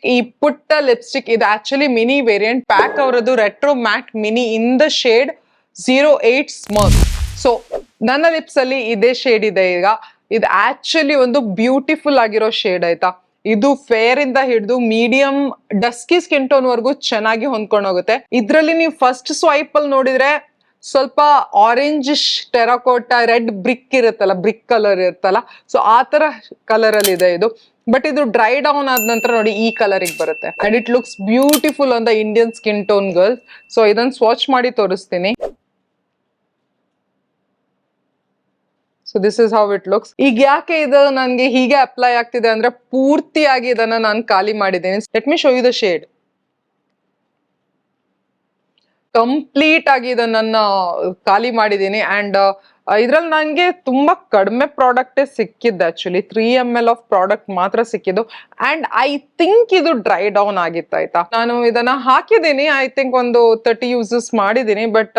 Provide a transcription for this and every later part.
ಈ ಪುಟ್ಟ ಲಿಪ್ಸ್ಟಿಕ್ ಇದು ಆಕ್ಚುಲಿ ಮಿನಿ ವೇರಿಯಂಟ್ ಪ್ಯಾಕ್ ಅವರದ್ದು retro matte mini in the shade 08 smirk. So ನನ್ನ ಲಿಪ್ಸ್ ಅಲ್ಲಿ ಇದೇ ಶೇಡ್ ಇದೆ ಈಗ. ಇದು ಆಕ್ಚುಲಿ ಒಂದು ಬ್ಯೂಟಿಫುಲ್ ಆಗಿರೋ ಶೇಡ್ ಆಯ್ತಾ. ಇದು ಫೇರ್ ಇಂದ ಹಿಡಿದು ಮೀಡಿಯಂ ಡಸ್ಕಿ ಸ್ಕಿನ್ ಟೋನ್ ವರ್ಗೂ ಚೆನ್ನಾಗಿ ಹೊಂದ್ಕೊಂಡು ಹೋಗುತ್ತೆ. ಇದ್ರಲ್ಲಿ ನೀವು ಫಸ್ಟ್ ಸ್ವೈಪ್ ಅಲ್ಲಿ ನೋಡಿದ್ರೆ ಸ್ವಲ್ಪ ಆರೆಂಜ್ ಟೆರಾಕೋಟಾ ರೆಡ್ ಬ್ರಿಕ್ ಇರುತ್ತಲ್ಲ, ಬ್ರಿಕ್ ಕಲರ್ ಇರುತ್ತಲ್ಲ, ಸೊ ಆ ತರ ಕಲರ್ ಅಲ್ಲಿ ಇದೆ ಇದು. ಬಟ್ ಇದು ಡ್ರೈ ಡೌನ್ ಆದ ನಂತರ ನೋಡಿ ಈ ಕಲರಿಗೆ ಬರುತ್ತೆ and it looks beautiful on the Indian skin tone girls. So ಇದನ್ನ ಸ್ವಾಚ್ ಮಾಡಿ ತೋರಿಸ್ತೀನಿ. So this is how it looks. ಈಗ ಯಾಕೆ ಇದು ನನ್ಗೆ ಹೀಗೆ ಅಪ್ಲೈ ಆಗ್ತಿದೆ ಅಂದ್ರೆ ಪೂರ್ತಿಯಾಗಿ ಇದನ್ನ ನಾನು ಖಾಲಿ ಮಾಡಿದ್ದೀನಿ. Let me show you the shade. Complete ಆಗಿ ಇದನ್ನ ಖಾಲಿ ಮಾಡಿದ್ದೀನಿ ಅಂಡ್ ಇದ್ರಲ್ಲಿ ನನಗೆ ತುಂಬಾ ಕಡಿಮೆ ಪ್ರಾಡಕ್ಟ್ ಸಿಕ್ಕಿದ್ದು. ಆಕ್ಚುಲಿ 3 ml ಆಫ್ ಪ್ರಾಡಕ್ಟ್ ಮಾತ್ರ ಸಿಕ್ಕಿದ್ದು ಅಂಡ್ ಐ ಥಿಂಕ್ ಇದು ಡ್ರೈ ಡೌನ್ ಆಗಿತ್ತು ಆಯ್ತಾ. ನಾನು ಇದನ್ನ ಹಾಕಿದ್ದೀನಿ, ಐ ಥಿಂಕ್ ಒಂದು 30 ಯೂಸಸ್ ಮಾಡಿದ್ದೀನಿ. ಬಟ್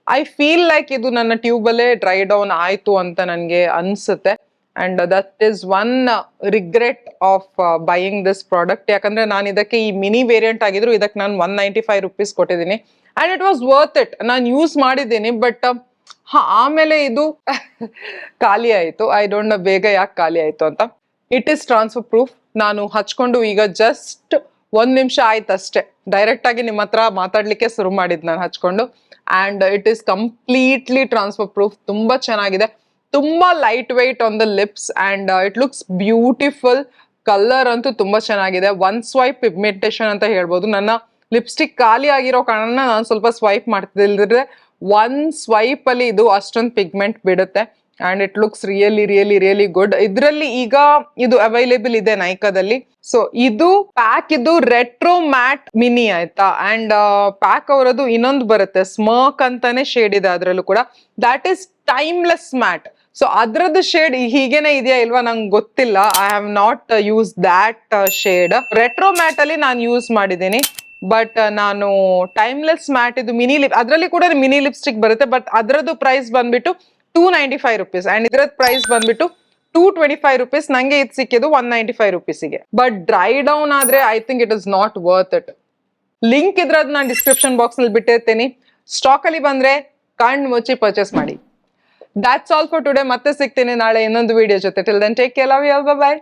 ಐ ಫೀಲ್ ಲೈಕ್ ಇದು ನನ್ನ ಟ್ಯೂಬ್ ಅಲ್ಲೇ ಡ್ರೈ ಡೌನ್ ಆಯ್ತು ಅಂತ ನನಗೆ ಅನ್ಸುತ್ತೆ. And that is one regret of buying this product. ಯಾಕಂದ್ರೆ ನಾನು ಇದಕ್ಕೆ ಈ ಮಿನಿ ವೇರಿಯಂಟ್ ಆಗಿದ್ರು ಇದಕ್ಕೆ ನಾನು 195 rupees ಕೊಟ್ಟಿದ್ದೀನಿ and it was worth it. ನಾನು ಯೂಸ್ ಮಾಡಿದ್ದೀನಿ ಬಟ್ ಆಮೇಲೆ ಇದು ಖಾಲಿ ಆಯ್ತು. ಐ ಡೋಂಟ್ ನೋ ಬೇಗ ಯಾಕೆ ಖಾಲಿ ಆಯ್ತು ಅಂತ. It is transfer proof. ನಾನು ಹಚ್ಕೊಂಡು ಈಗ ಜಸ್ಟ್ 1 ನಿಮಿಷ ಆಯ್ತು ಅಷ್ಟೇ. ಡೈರೆಕ್ಟ್ ಆಗಿ ನಿಮ್ಮ ಹತ್ರ ಮಾತಾಡ್ಲಿಕ್ಕೆ ಶುರು ಮಾಡಿದ್ ನಾನು ಹಚ್ಕೊಂಡು. And it is completely transfer proof. ತುಂಬಾ ಚೆನ್ನಾಗಿದೆ, ತುಂಬಾ light weight on the lips and it looks beautiful. Colour ಅಂತೂ ತುಂಬಾ ಚೆನ್ನಾಗಿದೆ. ಒನ್ ಸ್ವೈಪ್ ಪಿಗ್ಮೆಂಟೇಶನ್ ಅಂತ ಹೇಳ್ಬೋದು. ನನ್ನ ಲಿಪ್ಸ್ಟಿಕ್ ಖಾಲಿ ಆಗಿರೋ ಕಾರಣ ನಾನು ಸ್ವಲ್ಪ ಸ್ವೈಪ್ ಮಾಡ್ತಿದ್ರೆ ಒನ್ ಸ್ವೈಪ್ ಅಲ್ಲಿ ಇದು ಅಷ್ಟೊಂದು ಪಿಗ್ಮೆಂಟ್ ಬಿಡುತ್ತೆ and it looks really really really good. ಇದರಲ್ಲಿ ಈಗ ಇದು ಅವೈಲೇಬಲ್ ಇದೆ ನೈಕಾದಲ್ಲಿ. ಸೊ ಇದು ಪ್ಯಾಕ್, ಇದು ರೆಟ್ರೋ ಮ್ಯಾಟ್ ಮಿನಿ ಆಯ್ತಾ. ಅಂಡ್ ಪ್ಯಾಕ್ ಅವರದು ಇನ್ನೊಂದು ಬರುತ್ತೆ ಸ್ಮರ್ಕ್ ಅಂತಾನೆ ಶೇಡ್ ಇದೆ ಅದರಲ್ಲೂ ಕೂಡ. That is timeless mat. So ಅದ್ರದ್ದು ಶೇಡ್ ಹೀಗೇನೆ ಇದೆಯಾ ಇಲ್ವಾ ನಂಗೆ ಗೊತ್ತಿಲ್ಲ. I have not use that shade. Retro mat ಅಲ್ಲಿ ನಾನು ಯೂಸ್ ಮಾಡಿದ್ದೀನಿ ಬಟ್ ನಾನು ಟೈಮ್ಲೆಸ್ ಮ್ಯಾಟ್ ಇದು ಮಿನಿ ಲಿಪ್, ಅದರಲ್ಲಿ ಕೂಡ ಮಿನಿ ಲಿಪ್ಸ್ಟಿಕ್ ಬರುತ್ತೆ ಬಟ್ ಅದರದ್ದು ಪ್ರೈಸ್ ಬಂದ್ಬಿಟ್ಟು 295 rupees ಅಂಡ್ ಇದ್ರದ್ದು ಪ್ರೈಸ್ ಬಂದ್ಬಿಟ್ಟು 225 rupees. ನಂಗೆ ಇದು ಸಿಕ್ಕಿದ್ದು 195 rupeesಗೆ. ಬಟ್ ಡ್ರೈ ಡೌನ್ ಆದ್ರೆ I think it is not worth it. Link ಇದ್ರದ್ದು ನಾನು ಡಿಸ್ಕ್ರಿಪ್ಷನ್ ಬಾಕ್ಸ್ ನಲ್ಲಿ ಬಿಟ್ಟಿರ್ತೀನಿ. ಸ್ಟಾಕ್ ಅಲ್ಲಿ ಬಂದ್ರೆ ಕಣ್ಣು ಮುಚ್ಚಿ ಪರ್ಚೇಸ್ ಮಾಡಿ. That's all for today. ಮತ್ತೆ ಸಿಗ್ತೀನಿ ನಾಳೆ ಇನ್ನೊಂದು ವಿಡಿಯೋ ಜೊತೆ. Till then take care, love you all, bye by.